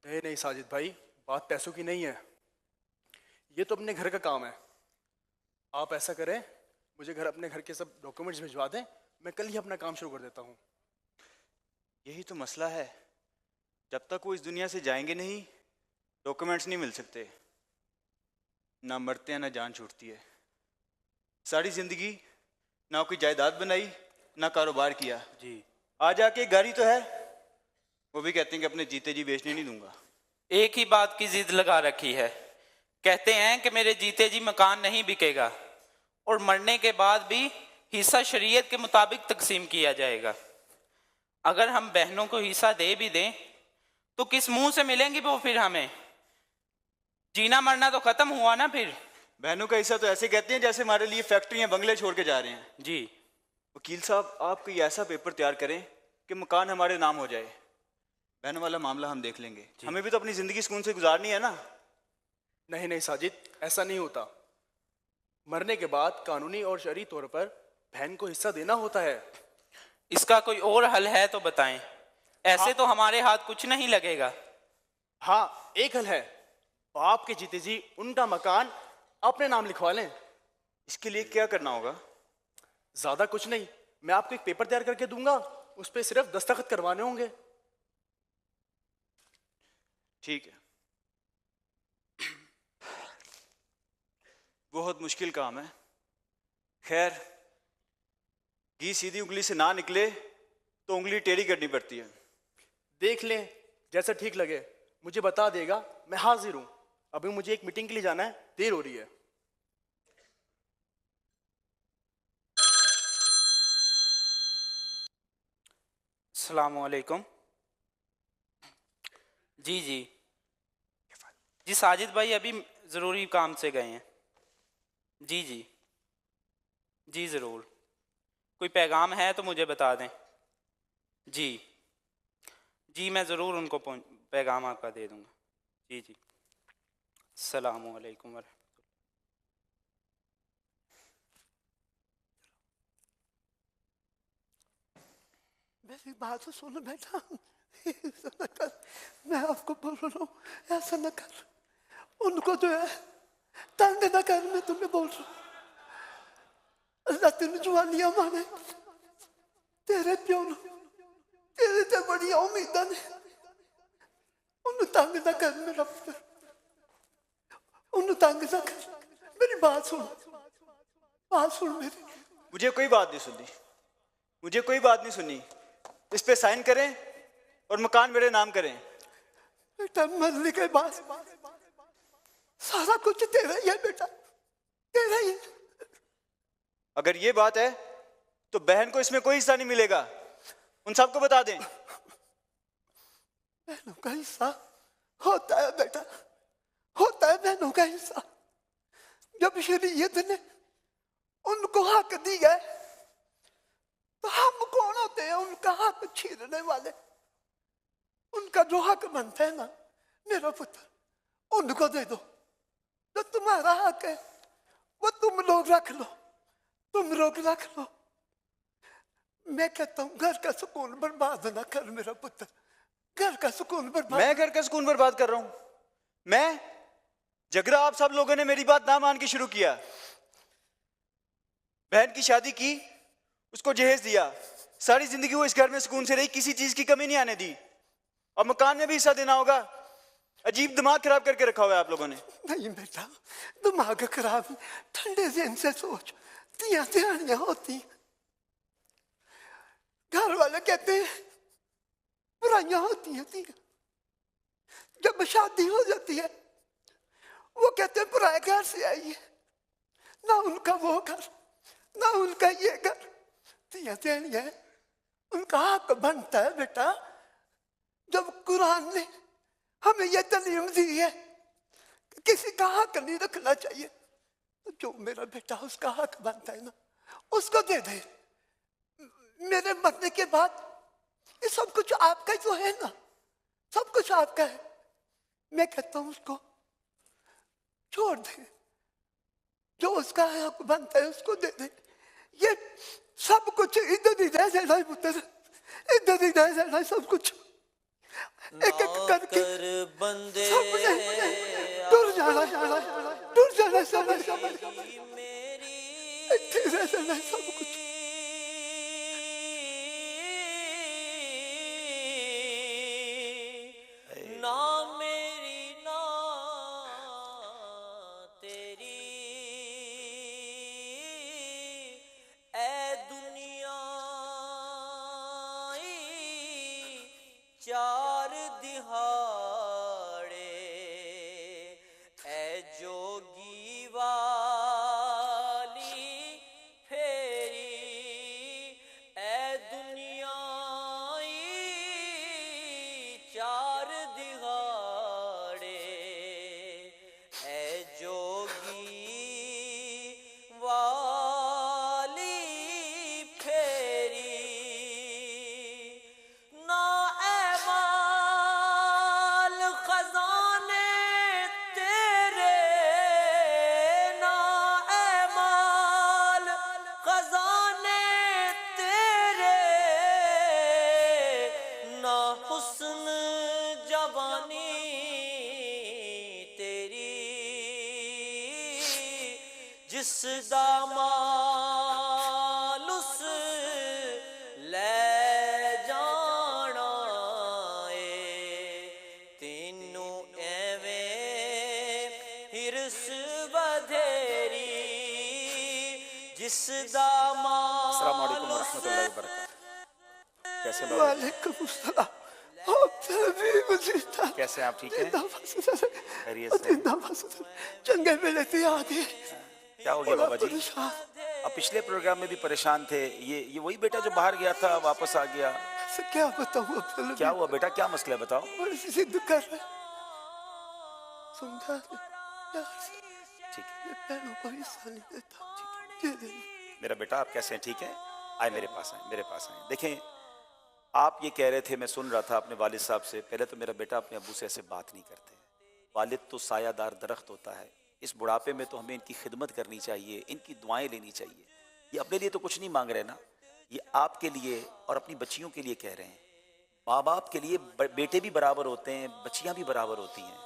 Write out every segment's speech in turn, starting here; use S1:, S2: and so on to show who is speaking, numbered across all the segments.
S1: نہیں نہیں ساجد بھائی، بات پیسوں کی نہیں ہے، یہ تو اپنے گھر کا کام ہے. آپ ایسا کریں، مجھے اپنے گھر کے سب ڈاکومنٹس بھجوا دیں، میں کل ہی اپنا کام شروع کر دیتا ہوں.
S2: یہی تو مسئلہ ہے، جب تک وہ اس دنیا سے جائیں گے نہیں ڈاکومنٹس نہیں مل سکتے. نہ مرتے ہیں نہ جان چھوٹتی ہے. ساری زندگی نہ کوئی جائیداد بنائی نہ کاروبار کیا.
S1: جی
S2: آ جا کے گاڑی تو ہے، وہ بھی کہتے ہیں کہ اپنے جیتے جی بیچنے نہیں دوں گا.
S3: ایک ہی بات کی ضد لگا رکھی ہے. کہتے ہیں کہ میرے جیتے جی مکان نہیں بکے گا اور مرنے کے بعد بھی حصہ شریعت کے مطابق تقسیم کیا جائے گا. اگر ہم بہنوں کو حصہ دے بھی دیں تو کس منہ سے ملیں گی وہ پھر ہمیں؟ جینا مرنا تو ختم ہوا نا پھر.
S2: بہنوں کا حصہ تو ایسے کہتے ہیں جیسے ہمارے لیے فیکٹریاں بنگلے چھوڑ کے جا رہے ہیں.
S3: جی
S2: وکیل صاحب آپ کوئی ایسا پیپر تیار کریں کہ مکان ہمارے نام ہو جائے. بہنوں والا معاملہ ہم دیکھ لیں گے، ہمیں بھی تو اپنی زندگی سکون سے گزارنی ہے نا.
S1: نہیں نہیں ساجد، ایسا نہیں ہوتا. مرنے کے بعد قانونی اور شرعی طور پر بہن کو حصہ دینا ہوتا ہے.
S3: اس کا کوئی اور حل ہے تو بتائیں، ایسے تو ہمارے ہاتھ کچھ نہیں لگے گا.
S1: ہاں ایک حل ہے، باپ کے جیتے جی ان کا مکان اپنے نام لکھوا لیں.
S2: اس کے لیے کیا کرنا ہوگا؟
S1: زیادہ کچھ نہیں، میں آپ کو ایک پیپر تیار کر کے دوں گا، اس پہ صرف دستخط کروانے ہوں گے.
S2: ٹھیک ہے. بہت مشکل کام ہے. خیر، گھی سیدھی انگلی سے نہ نکلے تو انگلی ٹیڑھی کرنی پڑتی ہے.
S1: دیکھ لیں، جیسا ٹھیک لگے مجھے بتا دے گا، میں حاضر ہوں. ابھی مجھے ایک میٹنگ کے لیے جانا ہے، دیر ہو رہی ہے.
S3: السلام علیکم. جی ساجد بھائی ابھی ضروری کام سے گئے ہیں. جی ضرور. کوئی پیغام ہے تو مجھے بتا دیں. جی میں ضرور ان کو پیغام آپ کا دے دوں گا. جی السلام علیکم ورحمۃ.
S4: میری بات سن بیٹا، ایسا نہ کر، میں آپ کو بول رہا ہوں ایسا نہ کر. ان کو جو ہے تنگ نہ کر، میں تمہیں بول رہا ہوں. اللہ تین جوانیاں مانے، تیرے پیو نو تیرے تے بڑی امیداں نے. انہوں تنگ نہ کر میرا پتر، انہوں تنگ نہ کر. میری بات سن میری.
S2: مجھے کوئی بات نہیں سنی. اس پہ سائن کریں اور مکان میرے نام کریں.
S4: بیٹا مرنے کے بعد سارا کچھ تیرا ہی ہے بیٹا، تیرا ہی ہے.
S2: اگر یہ بات ہے تو بہن کو اس میں کوئی حصہ نہیں ملے گا، ان سب کو بتا دیں.
S4: بہنوں کا حصہ ہوتا ہے بیٹا، ہوتا ہے بہنوں کا حصہ. جب شریعت نے ان کو حق دیا ہے تو ہم کون ہوتے ہیں ان کا حق چھیننے والے؟ ان کا جو حق بنتا ہے نا میرا پتر، ان کو دے دو. جو تمہارا حق ہے وہ تم لوگ رکھ لو. میں کہتا ہوں گھر کا سکون برباد نہ کر میرا پتر، گھر کا سکون برباد.
S2: میں گھر کا سکون برباد کر رہا ہوں؟ میں جگرا آپ سب لوگوں نے میری بات نہ مان کے شروع کیا. بہن کی شادی کی، اس کو جہیز دیا، ساری زندگی وہ اس گھر میں سکون سے رہی، کسی چیز کی کمی نہیں آنے دی. اور مکان میں بھی حصہ دینا ہوگا. عجیب دماغ خراب کر کے رکھا ہوا ہے آپ لوگوں نے.
S4: نہیں بیٹا، دماغ خراب، ٹھنڈے ذہن سے سوچ. تیاں تیاریاں ہوتی ہیں، گھر والے کہتے ہیں برائیاں ہوتی ہیں. جب شادی ہو جاتی ہے وہ کہتے ہیں برائے گھر سے آئی ہے، نہ ان کا وہ گھر نہ ان کا یہ گھر. تیاں تیاریاں ان کا حق بنتا ہے بیٹا. جب قرآن نے ہمیں یہ تعلیم دی ہے کہ کسی کا حق نہیں رکھنا چاہیے، تو جو میرا بیٹا اس کا حق بنتا ہے نا اس کو دے دے. میرے مرنے کے بعد یہ سب کچھ آپ کا ہی تو ہے نا، سب کچھ آپ کا ہے. میں کہتا ہوں اس کو چھوڑ دے، جو اس کا حق بنتا ہے اس کو دے دے. یہ سب کچھ ادھر ہی رہ جانا ہے پتر، ادھر ہی رہ جانا ہے سب کچھ. ایک ایک کر کے
S5: جوانی تیری جس دامال اس لے جانا اے تینوں ایویں ہرس بدھیری جس دامال
S6: السلام علیکم ورحمۃ اللہ وبرکاتہ. کیسے بابا؟
S4: وعلیکم السلام. آپ سے بھی مزید
S6: کیسے ہیں آپ؟ ٹھیک ہیں؟ خیریت سے؟
S4: چنگے ملے تھے آدھی
S6: کیا ہو گیا بابا جی؟ اب پچھلے پروگرام میں بھی پریشان تھے. یہ وہی بیٹا جو باہر گیا تھا واپس آ گیا؟
S4: کیا بتاؤں عبداللہ؟
S6: کیا ہوا بیٹا؟ کیا مسئلہ ہے بتاؤ.
S4: بڑی سی ضد کر رہے سمجھا دے پیار سے.
S6: ٹھیک ہے
S4: یہ بہنوں کو حصہ نہیں دیتا. یہ دے
S6: میرا بیٹا. آپ کیسے ہیں؟ ٹھیک ہیں؟ آئے میرے پاس آئیں، میرے پاس آئیں. دیکھیں آپ یہ کہہ رہے تھے، میں سن رہا تھا اپنے والد صاحب سے. پہلے تو میرا بیٹا اپنے ابو سے ایسے بات نہیں کرتے. والد تو سایہ دار درخت ہوتا ہے. اس بڑھاپے میں تو ہمیں ان کی خدمت کرنی چاہیے، ان کی دعائیں لینی چاہیے. یہ اپنے لیے تو کچھ نہیں مانگ رہے نا، یہ آپ کے لیے اور اپنی بچیوں کے لیے کہہ رہے ہیں. ماں باپ کے لیے بیٹے بھی برابر ہوتے ہیں، بچیاں بھی برابر ہوتی ہیں.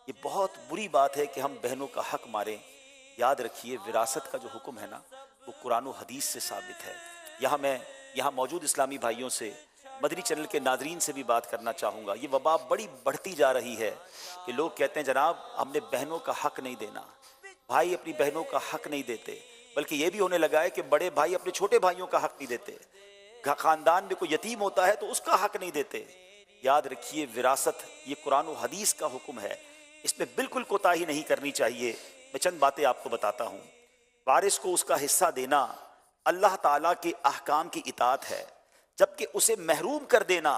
S6: یہ بہت بری بات ہے کہ ہم بہنوں کا حق ماریں. یاد رکھیے وراثت کا جو حکم ہے نا وہ قرآن و حدیث سے ثابت ہے. یہاں موجود اسلامی بھائیوں سے، مدنی چینل کے ناظرین سے بھی بات کرنا چاہوں گا. یہ وبا بڑی بڑھتی جا رہی ہے کہ لوگ کہتے ہیں جناب ہم نے بہنوں کا حق نہیں دینا، بھائی اپنی بہنوں کا حق نہیں دیتے. بلکہ یہ بھی ہونے لگا ہے کہ بڑے بھائی اپنے چھوٹے بھائیوں کا حق نہیں دیتے. خاندان میں کوئی یتیم ہوتا ہے تو اس کا حق نہیں دیتے. یاد رکھیے وراثت یہ قرآن و حدیث کا حکم ہے، اس میں بالکل کوتاہی نہیں کرنی چاہیے. میں چند باتیں آپ کو بتاتا ہوں. وارث کو اس کا حصہ دینا اللہ تعالیٰ کے احکام کی اطاعت ہے، جبکہ اسے محروم کر دینا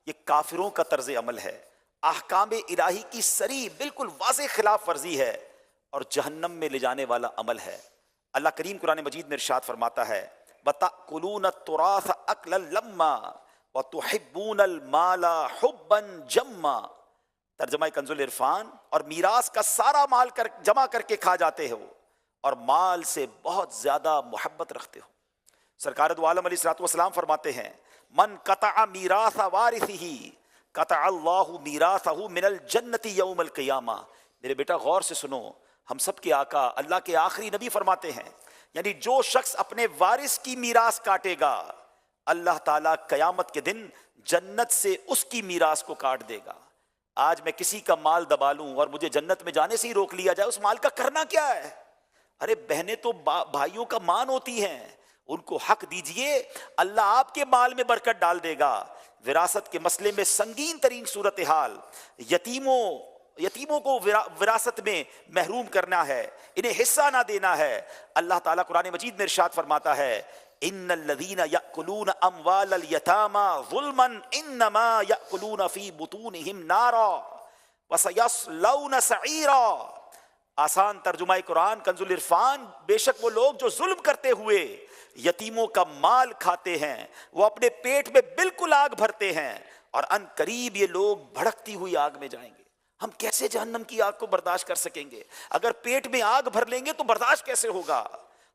S6: یہ کافروں کا طرز عمل ہے. احکام الہی کی صریح بالکل واضح خلاف ورزی ہے اور جہنم میں لے جانے والا عمل ہے. اللہ کریم قرآن مجید میں ارشاد فرماتا ہے وَتَأْكُلُونَ التُّرَاثَ أَكْلًا لَمًّا وَتُحِبُّونَ الْمَالَ حُبًّا جَمًّا. ترجمہ کنز العرفان. اور میراث کا سارا مال جمع کر کے کھا جاتے ہو اور مال سے بہت زیادہ محبت رکھتے ہو. سرکار دو عالم علیہ الصلوۃ والسلام فرماتے ہیں من قطع میراث وارثہ قطع اللہ میراثہ من الجنۃ یوم القیامہ. میرے بیٹا غور سے سنو، ہم سب کے آقا اللہ کے آخری نبی فرماتے ہیں یعنی جو شخص اپنے وارث کی میراث کاٹے گا اللہ تعالیٰ قیامت کے دن جنت سے اس کی میراث کو کاٹ دے گا. آج میں کسی کا مال دبا لوں اور مجھے جنت میں جانے سے ہی روک لیا جائے، اس مال کا کرنا کیا ہے؟ ارے بہنیں تو بھائیوں کا مان ہوتی ہیں، ان کو حق دیجئے، اللہ آپ کے مال میں برکت ڈال دے گا. وراثت کے مسئلے میں سنگین ترین صورتحال یتیموں کو وراثت میں محروم کرنا ہے، انہیں حصہ نہ دینا ہے. اللہ تعالیٰ قرآن مجید میں ارشاد فرماتا ہے ان الذین یأکلون اموال الیتامی ظلما انما یأکلون فی بطونہم نارا وسیصلون سعیرا. آسان ترجمہ قرآن کنز العرفان. بے شک وہ لوگ جو ظلم کرتے ہوئے یتیموں کا مال کھاتے ہیں وہ اپنے پیٹ میں بالکل آگ بھرتے ہیں اور ان قریب یہ لوگ بھڑکتی ہوئی آگ میں جائیں گے. ہم کیسے جہنم کی آگ کو برداشت کر سکیں گے؟ اگر پیٹ میں آگ بھر لیں گے تو برداشت کیسے ہوگا؟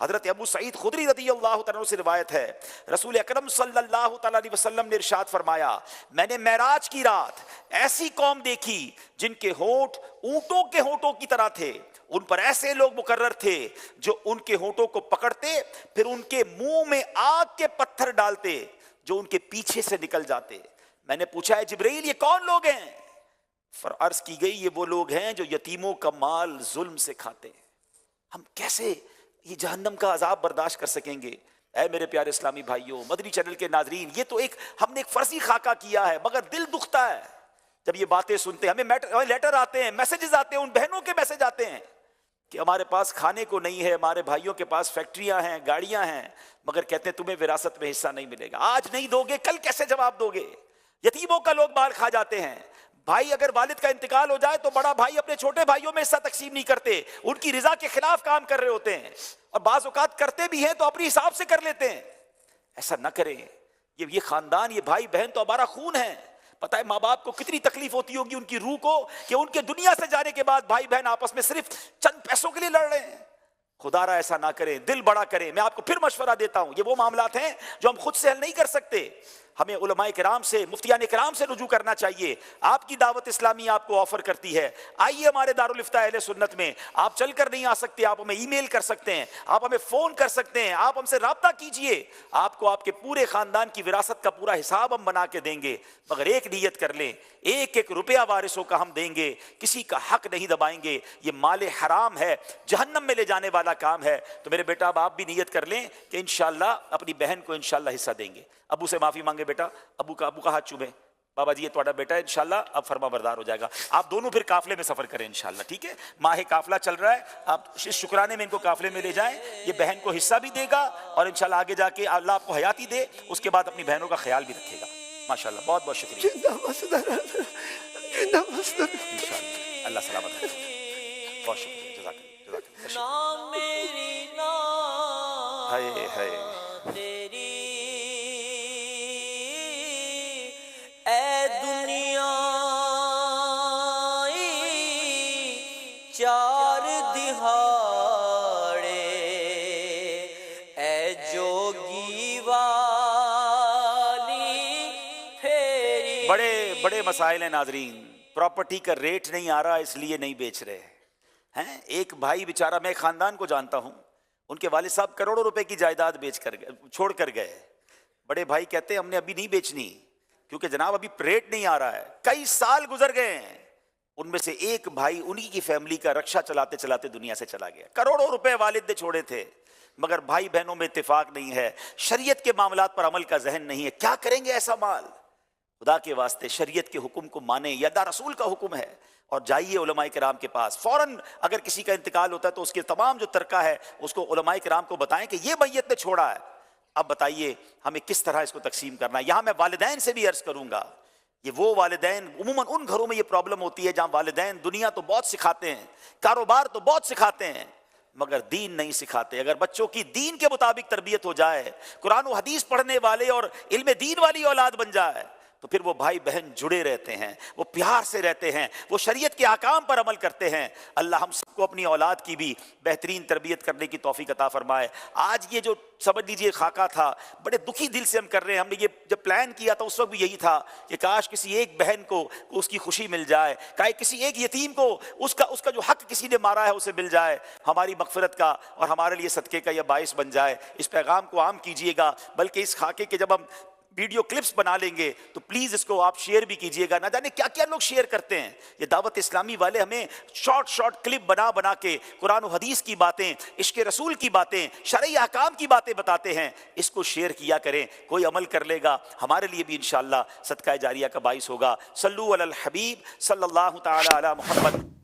S6: حضرت ابو سعید خدری رضی اللہ تعالیٰ سے روایت ہے رسول اکرم صلی اللہ تعالیٰ علیہ وسلم نے ارشاد فرمایا میں نے معراج کی رات ایسی قوم دیکھی جن کے ہونٹ اونٹوں کے ہونٹوں کی طرح تھے. ان پر ایسے لوگ مقرر تھے جو ان کے ہونٹوں کو پکڑتے پھر ان کے منہ میں آگ کے پتھر ڈالتے جو ان کے پیچھے سے نکل جاتے. میں نے پوچھا ہے جبرائیل یہ کون لوگ ہیں؟ عرض کی گئی یہ وہ لوگ ہیں جو یتیموں کا مال ظلم سے کھاتے ہیں. ہم کیسے یہ جہنم کا عذاب برداشت کر سکیں گے؟ اے میرے پیارے اسلامی بھائیوں، مدنی چینل کے ناظرین، یہ تو ہم نے ایک فرضی خاکہ کیا ہے مگر دل دکھتا ہے جب یہ باتیں سنتے ہیں. ہمیں لیٹر آتے ہیں، میسیجز آتے ہیں، ان بہنوں کے میسج آتے ہیں کہ ہمارے پاس کھانے کو نہیں ہے، ہمارے بھائیوں کے پاس فیکٹریاں ہیں، گاڑیاں ہیں، مگر کہتے ہیں تمہیں وراثت میں حصہ نہیں ملے گا. آج نہیں دو گے کل کیسے جواب دو گے؟ یتیموں کا لوگ مال کھا جاتے ہیں. بھائی اگر والد کا انتقال ہو جائے تو بڑا بھائی اپنے چھوٹے بھائیوں میں حصہ تقسیم نہیں کرتے، ان کی رضا کے خلاف کام کر رہے ہوتے ہیں، اور بعض اوقات کرتے بھی ہیں تو اپنی حساب سے کر لیتے ہیں. ایسا نہ کریں. یہ خاندان، یہ بھائی بہن تو ہمارا خون ہے. پتہ ہے ماں باپ کو کتنی تکلیف ہوتی ہوگی ان کی روح کو کہ ان کے دنیا سے جانے کے بعد بھائی بہن آپس میں صرف چند پیسوں کے لیے لڑ رہے ہیں. خدا را ایسا نہ کریں، دل بڑا کریں. میں آپ کو پھر مشورہ دیتا ہوں، یہ وہ معاملات ہیں جو ہم خود سے حل نہیں کر سکتے. ہمیں علماء کرام سے، مفتیان کرام سے رجوع کرنا چاہیے. آپ کی دعوت اسلامی آپ کو آفر کرتی ہے، آئیے ہمارے دارالافتاء اہل سنت میں. آپ چل کر نہیں آ سکتے، آپ ہمیں ای میل کر سکتے ہیں، آپ ہمیں فون کر سکتے ہیں، آپ ہم سے رابطہ کیجئے. آپ کو آپ کے پورے خاندان کی وراثت کا پورا حساب ہم بنا کے دیں گے. مگر ایک نیت کر لیں، ایک ایک روپیہ وارثوں کا ہم دیں گے، کسی کا حق نہیں دبائیں گے. یہ مال حرام ہے، جہنم میں لے جانے والا کام ہے. تو میرے بیٹا اب آپ بھی نیت کر لیں کہ انشاءاللہ اپنی بہن کو انشاءاللہ حصہ دیں گے. ابو سے معافی مانگے بیٹا، ابو کا ہاتھ چومیں. بابا جی یہ تھوڑا بیٹا ہے، انشاءاللہ اب فرما بردار ہو جائے گا. آپ دونوں پھر قافلے میں سفر کریں انشاءاللہ، ٹھیک ہے؟ ماہ قافلہ چل رہا ہے، آپ اس شکرانے میں ان کو قافلے میں لے جائیں. یہ بہن کو حصہ بھی دے گا اور انشاءاللہ آگے جا کے اللہ آپ کو حیاتی دے، اس کے بعد اپنی بہنوں کا خیال بھی رکھے گا. ماشاءاللہ بہت بہت شکریہ. انشاءاللہ اللہ سلامت رکھے. بہت شکریہ، جزاک اللہ، جزاک اللہ.
S5: نہ میری نہ
S6: ہائے ہائے
S5: تیری اے دنیا چار دہاڑے اے جوگی والی پھیری.
S6: بڑے بڑے مسائل ہیں ناظرین. پراپرٹی کا ریٹ نہیں آ رہا اس لیے نہیں بیچ رہے ہیں. ایک بھائی بیچارہ، میں خاندان کو جانتا ہوں، ان کے والد صاحب کروڑوں روپے کی جائیداد بیچ کر چھوڑ کر گئے. بڑے بھائی کہتے ہیں ہم نے ابھی نہیں بیچنی کیونکہ جناب ابھی ریٹ نہیں آ رہا ہے. کئی سال گزر گئے ہیں. ان میں سے ایک بھائی انہی کی فیملی کا رکشہ چلاتے چلاتے دنیا سے چلا گیا. کروڑوں روپے والد نے چھوڑے تھے، مگر بھائی بہنوں میں اتفاق نہیں ہے، شریعت کے معاملات پر عمل کا ذہن نہیں ہے. کیا کریں گے ایسا مال؟ خدا کے واسطے شریعت کے حکم کو مانیں. یہ اللہ رسول کا حکم ہے. اور جائیے علماء کرام کے پاس. فوراً اگر کسی کا انتقال ہوتا ہے تو اس کے تمام جو ترکہ ہے اس کو علماء کرام کو بتائیں کہ یہ میت نے چھوڑا ہے. اب بتائیے ہمیں کس طرح اس کو تقسیم کرنا ہے. یہاں میں والدین سے بھی عرض کروں گا، یہ وہ والدین، عموماً ان گھروں میں یہ پرابلم ہوتی ہے جہاں والدین دنیا تو بہت سکھاتے ہیں، کاروبار تو بہت سکھاتے ہیں، مگر دین نہیں سکھاتے. اگر بچوں کی دین کے مطابق تربیت ہو جائے، قرآن و حدیث پڑھنے والے اور علم دین والی اولاد بن جائے، تو پھر وہ بھائی بہن جڑے رہتے ہیں، وہ پیار سے رہتے ہیں، وہ شریعت کے احکام پر عمل کرتے ہیں. اللہ ہم سب کو اپنی اولاد کی بھی بہترین تربیت کرنے کی توفیق عطا فرمائے. آج یہ جو سمجھ لیجیے خاکہ تھا، بڑے دکھی دل سے ہم کر رہے ہیں. ہم نے یہ جب پلان کیا تھا اس وقت بھی یہی تھا کہ کاش کسی ایک بہن کو اس کی خوشی مل جائے، کسی ایک یتیم کو اس کا جو حق کسی نے مارا ہے اسے مل جائے، ہماری مغفرت کا اور ہمارے لیے صدقے کا یہ باعث بن جائے. اس پیغام کو عام کیجیے گا، بلکہ اس خاکے کے جب ہم ویڈیو کلپس بنا لیں گے تو پلیز اس کو آپ شیئر بھی کیجئے گا. نہ جانے کیا کیا لوگ شیئر کرتے ہیں. یہ دعوت اسلامی والے ہمیں شارٹ کلپ بنا کے قرآن و حدیث کی باتیں، عشق رسول کی باتیں، شرعی احکام کی باتیں بتاتے ہیں. اس کو شیئر کیا کریں، کوئی عمل کر لے گا ہمارے لیے بھی انشاءاللہ صدقہ جاریہ کا باعث ہوگا. صلو علی الحبیب صلی اللہ تعالی علی محمد.